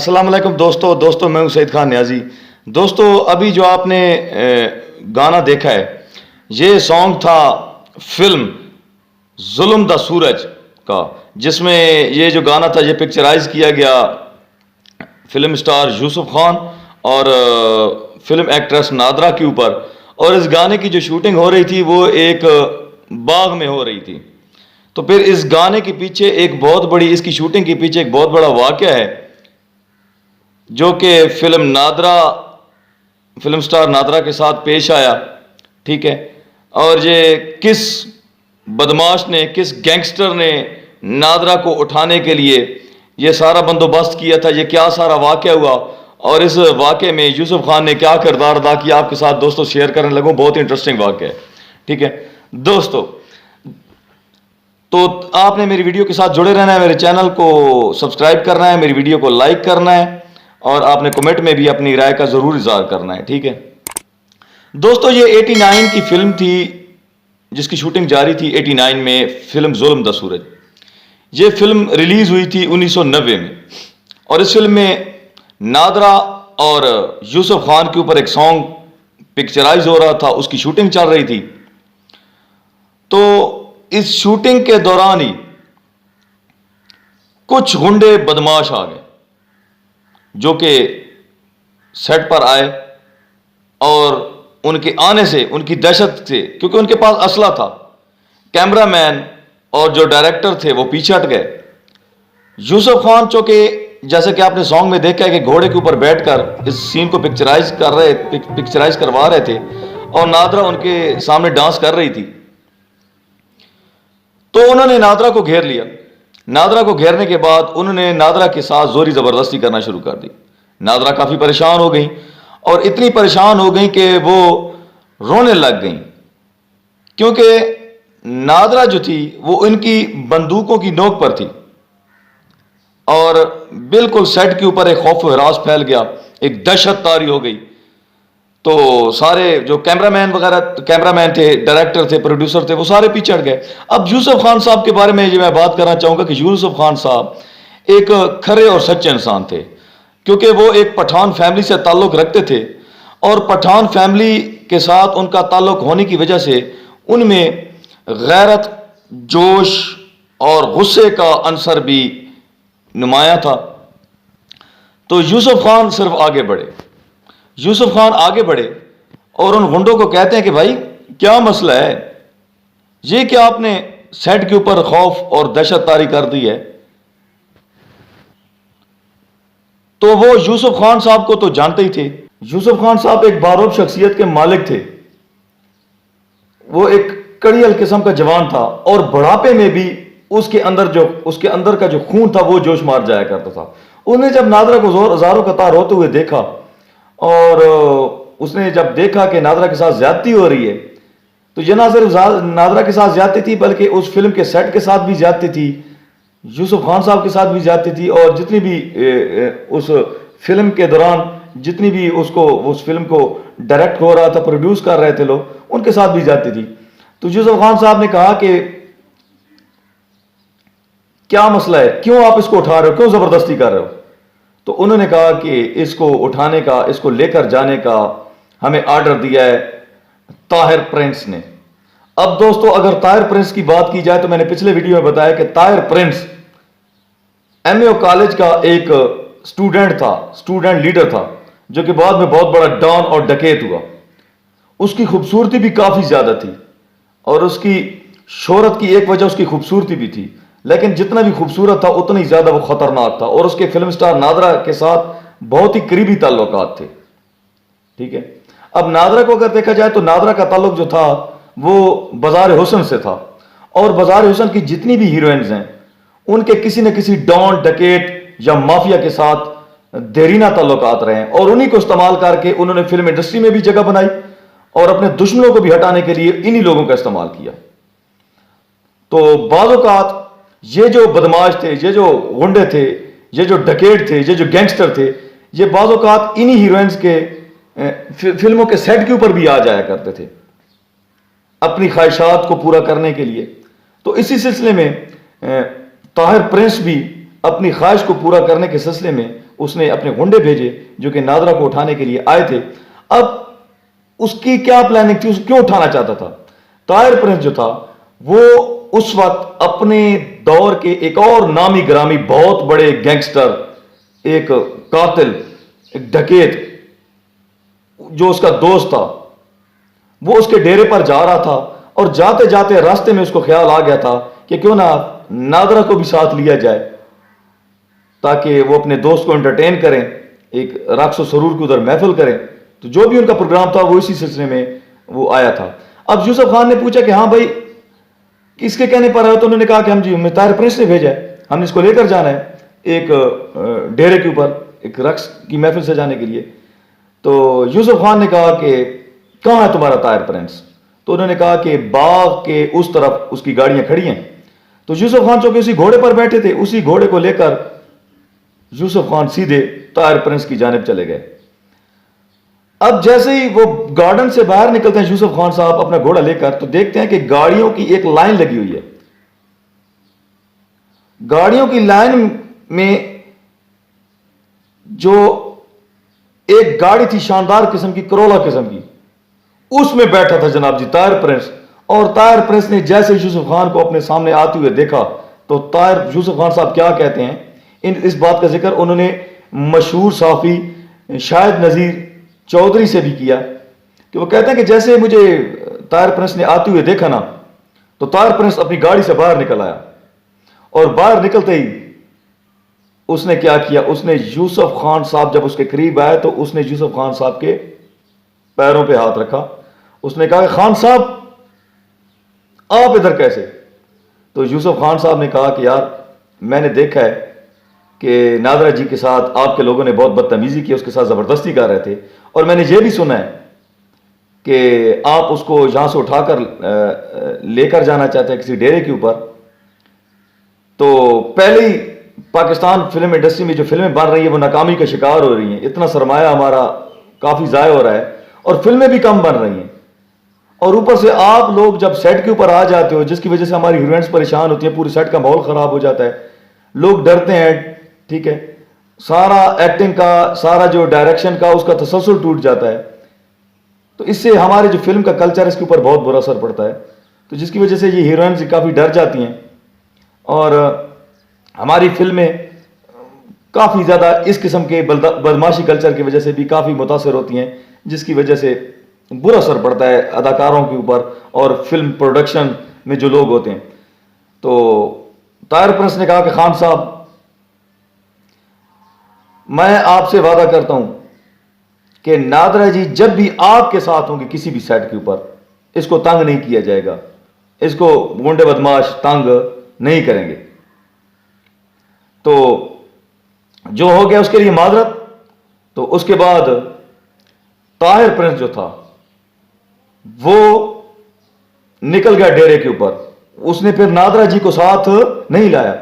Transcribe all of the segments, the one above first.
अस्सलाम वालेकुम दोस्तों मैं हूं सईद खान न्याजी। दोस्तों अभी जो आपने गाना देखा है, ये सॉन्ग था फिल्म जुल्म द सूरज का, जिसमें ये जो गाना था ये पिक्चराइज किया गया फिल्म स्टार यूसुफ खान और फिल्म एक्ट्रेस नादरा के ऊपर। और इस गाने की जो शूटिंग हो रही थी वो एक बाग में हो रही थी। तो फिर इस गाने के पीछे एक बहुत बड़ी, इसकी शूटिंग के पीछे एक बहुत बड़ा वाकया है जो कि फिल्म स्टार नादरा के साथ पेश आया। ठीक है, और ये किस बदमाश ने, किस गैंगस्टर ने नादरा को उठाने के लिए ये सारा बंदोबस्त किया था, ये क्या सारा वाकया हुआ और इस वाकये में यूसुफ खान ने क्या किरदार अदा किया, आपके साथ दोस्तों शेयर करने लगूं। बहुत इंटरेस्टिंग वाकया है। ठीक है दोस्तों, तो आपने मेरी वीडियो के साथ जुड़े रहना है, मेरे चैनल को सब्सक्राइब करना है, मेरी वीडियो को लाइक करना है और आपने कमेंट में भी अपनी राय का जरूर इज़हार करना है। ठीक है दोस्तों, ये 89 की फिल्म थी जिसकी शूटिंग जारी थी 89 में, फिल्म जुल्म द सूरज। ये फिल्म रिलीज हुई थी 1990 में और इस फिल्म में नादरा और यूसुफ खान के ऊपर एक सॉन्ग पिक्चराइज हो रहा था, उसकी शूटिंग चल रही थी। तो इस शूटिंग के दौरान ही कुछ गुंडे बदमाश आ गए जो कि सेट पर आए और उनके आने से, उनकी दहशत से, क्योंकि उनके पास असला था, कैमरामैन और जो डायरेक्टर थे वो पीछे हट गए। यूसुफ खान चूंकि जैसे कि आपने सॉन्ग में देखा है कि घोड़े के ऊपर बैठकर इस सीन को पिक्चराइज करवा रहे थे और नादरा उनके सामने डांस कर रही थी। तो उन्होंने नादरा को घेर लिया। नादरा को घेरने के बाद उन्होंने नादरा के साथ जोरी जबरदस्ती करना शुरू कर दी। नादरा काफी परेशान हो गई और इतनी परेशान हो गई कि वो रोने लग गई, क्योंकि नादरा जो थी वो इनकी बंदूकों की नोक पर थी और बिल्कुल सेट के ऊपर एक खौफ हरास फैल गया, एक दहशत तारी हो गई। तो सारे जो कैमरामैन थे, डायरेक्टर थे, प्रोड्यूसर थे, वो सारे पीछे हट गए। अब यूसुफ खान साहब के बारे में मैं बात करना चाहूंगा कि यूसुफ खान साहब एक खरे और सच्चे इंसान थे, क्योंकि वो एक पठान फैमिली से ताल्लुक रखते थे और पठान फैमिली के साथ उनका ताल्लुक होने की वजह से उनमें गैरत, जोश और गुस्से का अंसर भी नुमाया था। तो यूसुफ खान सिर्फ आगे बढ़े, यूसुफ खान आगे बढ़े और उन गुंडों को कहते हैं कि भाई क्या मसला है, ये क्या आपने सेट के ऊपर खौफ और दहशत तारी कर दी है। तो वो यूसुफ खान साहब को तो जानते ही थे। यूसुफ खान साहब एक बारूद शख्सियत के मालिक थे, वो एक कड़ियल किस्म का जवान था और बुढ़ापे में भी उसके अंदर का जो खून था वो जोश मार जाया करता था। उन्हें जब नादरा को हजारों कतार होते हुए देखा और उसने जब देखा कि नादरा के साथ ज्यादती हो रही है, तो ये ना सिर्फ नादरा के साथ ज्यादती थी बल्कि उस फिल्म के सेट के साथ भी ज्यादती थी, यूसुफ खान साहब के साथ भी ज्यादती थी और जितनी भी उस फिल्म के दौरान जितनी भी उस फिल्म को डायरेक्ट हो रहा था, प्रोड्यूस कर रहे थे लोग, उनके साथ भी ज्यादती थी। तो यूसुफ खान साहब ने कहा कि क्या मसला है, क्यों आप इसको उठा रहे हो, क्यों जबरदस्ती कर रहे हो। तो उन्होंने कहा कि इसको उठाने का, इसको लेकर जाने का हमें ऑर्डर दिया है ताहिर प्रिंस ने। अब दोस्तों अगर ताहिर प्रिंस की बात की जाए तो मैंने पिछले वीडियो में बताया कि ताहिर प्रिंस एमएओ कॉलेज का एक स्टूडेंट लीडर था, जो कि बाद में बहुत बड़ा डॉन और डकैत हुआ। उसकी खूबसूरती भी काफी ज्यादा थी और उसकी शोहरत की एक वजह उसकी खूबसूरती भी थी, लेकिन जितना भी खूबसूरत था उतना ही ज्यादा वो खतरनाक था और उसके फिल्म स्टार नादरा के साथ बहुत ही करीबी ताल्लुकात थे। ठीक है, अब नादरा को अगर देखा जाए तो नादरा का ताल्लुक जो था वो बाजार हुसन से था और बाजार हुसन की जितनी भी हीरोइंस हैं उनके किसी न किसी डॉन, डकैत या माफिया के साथ देरीना ताल्लुकात रहे हैं और उन्हीं को इस्तेमाल करके उन्होंने फिल्म इंडस्ट्री में भी जगह बनाई और अपने दुश्मनों को भी हटाने के लिए इन्हीं लोगों का इस्तेमाल किया। तो बाज़ ये जो बदमाश थे, ये जो गुंडे थे, ये जो डकैत थे, ये जो गैंगस्टर थे, ये बाज़ इन्हीं हीरोइंस के फिल्मों के सेट के ऊपर भी आ जाया करते थे अपनी ख्वाहिशात को पूरा करने के लिए। तो इसी सिलसिले में ताहिर प्रिंस भी अपनी ख्वाहिश को पूरा करने के सिलसिले में उसने अपने गुंडे भेजे जो कि नादरा को उठाने के लिए आए थे। अब उसकी क्या प्लानिंग थी, उसे क्यों उठाना चाहता था? ताहिर प्रिंस जो था वो उस वक्त अपने दौर के एक और नामी ग्रामी बहुत बड़े गैंगस्टर, एक कातिल, एक डकैत, जो उसका दोस्त था, वो उसके डेरे पर जा रहा था और जाते जाते रास्ते में उसको ख्याल आ गया था कि क्यों ना नादरा को भी साथ लिया जाए ताकि वो अपने दोस्त को एंटरटेन करें, एक रक्स और सरूर की उधर महफिल करें। तो जो भी उनका प्रोग्राम था वो इसी सिलसिले में वो आया था। अब यूसुफ खान ने पूछा कि हाँ भाई किसके कहने पर आया? तो उन्होंने कहा कि हम जी हमें ताहिर प्रिंस ने भेजा है, हमने इसको लेकर जाना है एक डेरे के ऊपर एक रक्स की महफिल सजाने के लिए। तो यूसुफ खान ने कहा कि कहाँ है तुम्हारा ताहिर प्रिंस? तो उन्होंने कहा कि बाग के उस तरफ उसकी गाड़ियां खड़ी हैं। तो यूसुफ खान चूंकि उसी घोड़े पर बैठे थे, उसी घोड़े को लेकर यूसुफ खान सीधे ताहिर प्रिंस की जानिब चले गए। अब जैसे ही वो गार्डन से बाहर निकलते हैं यूसुफ खान साहब अपना घोड़ा लेकर, तो देखते हैं कि गाड़ियों की एक लाइन लगी हुई है। गाड़ियों की लाइन में जो एक गाड़ी थी शानदार किस्म की, करोला किस्म की, उसमें बैठा था जनाब जी ताहिर प्रिंस। और ताहिर प्रिंस ने जैसे यूसुफ खान को अपने सामने आते हुए देखा तो ताहिर यूसुफ खान साहब क्या कहते हैं, इस बात का जिक्र उन्होंने मशहूर साफी शाहिद नजीर चौधरी से भी किया कि वो कहते हैं कि जैसे मुझे ताहिर प्रिंस ने आते हुए देखा ना, तो ताहिर प्रिंस अपनी गाड़ी से बाहर निकल आया और बाहर निकलते ही उसने क्या किया, उसने यूसुफ खान साहब जब उसके करीब आए तो उसने यूसुफ खान साहब के पैरों पे हाथ रखा। उसने कहा कि खान साहब आप इधर कैसे? तो यूसुफ खान साहब ने कहा कि यार मैंने देखा है कि नादरा जी के साथ आपके लोगों ने बहुत बदतमीजी की, उसके साथ ज़बरदस्ती कर रहे थे, और मैंने ये भी सुना है कि आप उसको यहां से उठाकर लेकर जाना चाहते हैं किसी डेरे के ऊपर। तो पहले ही पाकिस्तान फिल्म इंडस्ट्री में जो फिल्में बन रही है वो नाकामी का शिकार हो रही हैं, इतना सरमाया हमारा काफ़ी ज़ाया हो रहा है और फिल्में भी कम बन रही हैं, और ऊपर से आप लोग जब सेट के ऊपर आ जाते हो जिसकी वजह से हमारी हीरोइंस परेशान होती हैं, पूरे सेट का माहौल ख़राब हो जाता है, लोग डरते हैं, ठीक है, सारा एक्टिंग का, सारा जो डायरेक्शन का उसका तसलसल टूट जाता है। तो इससे हमारे जो फिल्म का कल्चर है इसके ऊपर बहुत बुरा असर पड़ता है, तो जिसकी वजह से ये हीरोइंस काफ़ी डर जाती हैं और हमारी फिल्में काफ़ी ज़्यादा इस किस्म के बदमाशी कल्चर की वजह से भी काफ़ी मुतासर होती हैं, जिसकी वजह से बुरा असर पड़ता है अदाकारों के ऊपर और फिल्म प्रोडक्शन में जो लोग होते हैं। तो ताहिर प्रिंस ने कहा कि खान साहब मैं आपसे वादा करता हूं कि नादरा जी जब भी आपके साथ होंगे किसी भी सेट के ऊपर, इसको तंग नहीं किया जाएगा, इसको गुंडे बदमाश तंग नहीं करेंगे। तो जो हो गया उसके लिए माजरत। तो उसके बाद ताहिर प्रिंस जो था वो निकल गया डेरे के ऊपर, उसने फिर नादरा जी को साथ नहीं लाया,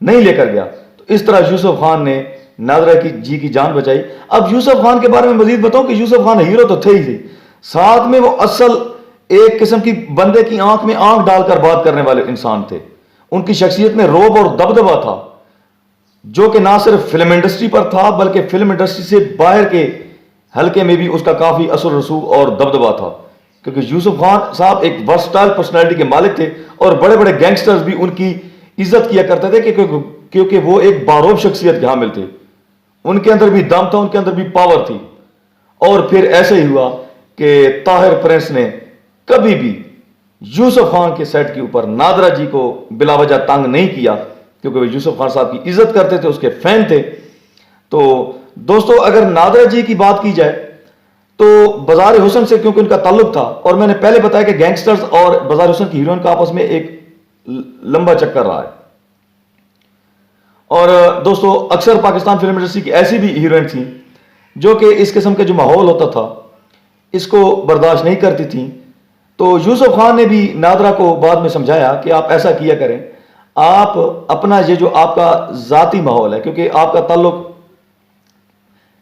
नहीं लेकर गया। तो इस तरह यूसुफ खान ने नादरा जी की जान बचाई। अब यूसुफ खान के बारे में मजीद बताऊं कि यूसुफ खान हीरो तो थे ही थे, साथ में वो असल एक किस्म की बंदे की आंख में आंख डालकर बात करने वाले इंसान थे। उनकी शख्सियत में रोब और दबदबा था जो कि ना सिर्फ फिल्म इंडस्ट्री पर था बल्कि फिल्म इंडस्ट्री से बाहर के हल्के में भी उसका काफी असर रसूख और दबदबा था, क्योंकि यूसुफ खान साहब एक वर्सटाइल पर्सनैलिटी के मालिक थे और बड़े बड़े गैंगस्टर्स भी उनकी इज्जत किया करते थे क्योंकि वो एक बारोब शख्सियत के हामिल थे, उनके अंदर भी दम था, उनके अंदर भी पावर थी। और फिर ऐसे ही हुआ कि ताहिर प्रिंस ने कभी भी यूसुफ खान के सेट के ऊपर नादरा जी को बिलावजह तंग नहीं किया, क्योंकि वो यूसुफ खान साहब की इज्जत करते थे, उसके फैन थे। तो दोस्तों अगर नादरा जी की बात की जाए तो बाजार हुसन से क्योंकि उनका ताल्लुक था, और मैंने पहले बताया कि गैंगस्टर्स और बाजार हुसन की हीरोइन का आपस में एक लंबा चक्कर रहा है। और दोस्तों अक्सर पाकिस्तान फिल्म इंडस्ट्री की ऐसी भी हीरोइन थी जो कि इस किस्म का जो माहौल होता था इसको बर्दाश्त नहीं करती थी। तो यूसुफ खान ने भी नादरा को बाद में समझाया कि आप ऐसा किया करें, आप अपना ये जो आपका जाती माहौल है, क्योंकि आपका ताल्लुक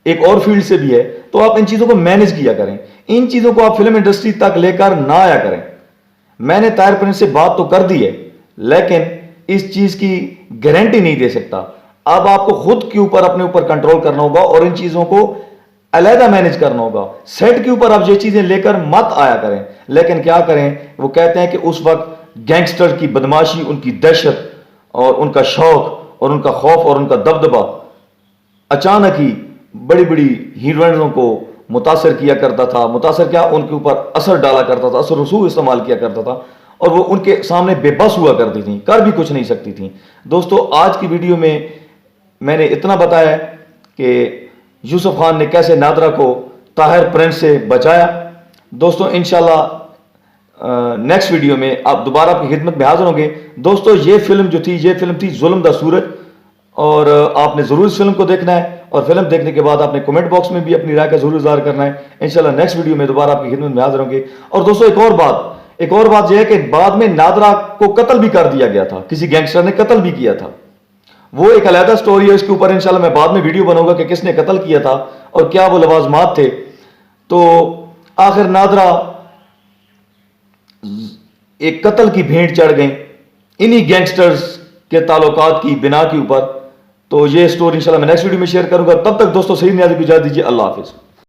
एक और फील्ड से भी है, तो आप इन चीज़ों को मैनेज किया करें, इन चीज़ों को आप फिल्म इंडस्ट्री तक लेकर ना आया करें। मैंने ताहिर प्रिंस से बात तो कर दी है लेकिन इस चीज़ की गारंटी नहीं दे सकता। अब आपको खुद के ऊपर अपने ऊपर कंट्रोल करना होगा और इन चीजों को अलहदा मैनेज करना होगा। सेट के ऊपर आप ये चीजें लेकर मत आया करें। लेकिन क्या करें, वो कहते हैं कि उस वक्त गैंगस्टर की बदमाशी, उनकी दहशत और उनका शौक और उनका खौफ और उनका दबदबा अचानक ही बड़ी बड़ी हीरोइनों को मुतासर किया करता था। मुतासर क्या, उनके ऊपर असर डाला करता था, असर रसूख इस्तेमाल किया करता था और वो उनके सामने बेबस हुआ करती थी, कर भी कुछ नहीं सकती थी। दोस्तों, आज की वीडियो में मैंने इतना बताया कि यूसुफ खान ने कैसे नादरा को ताहिर प्रिंस से बचाया। दोस्तों, इंशाल्लाह नेक्स्ट वीडियो में आप दोबारा आपकी खिदमत में हाजिर होंगे। दोस्तों, ये फिल्म जो थी, ये फिल्म थी जुल्म दा सूरज, और आपने जरूर इस फिल्म को देखना है और फिल्म देखने के बाद आपने कमेंट बॉक्स में भी अपनी राय का जरूर इज़हार करना है। इंशाल्लाह नेक्स्ट वीडियो में दोबारा आपकी खिदमत में हाजिर होंगे। और दोस्तों, एक और बात यह है कि बाद में नादरा को कत्ल भी कर दिया गया था, किसी गैंगस्टर ने कत्ल भी किया था। वो एक अलहदा स्टोरी है, इसके ऊपर इंशाल्लाह मैं बाद में वीडियो बनाऊंगा कि किसने कत्ल किया था और क्या वो लवाजमात थे। तो आखिर नादरा एक कत्ल की भेंट चढ़ गई इन्हीं गैंगस्टर्स के ताल्लुकात की बिना के ऊपर। तो ये स्टोरी इंशाल्लाह मैं नेक्स्ट वीडियो में शेयर करूंगा। तब तक दोस्तों, सही नियाज़ की इजाज़त दीजिए। अल्लाह हाफिज़।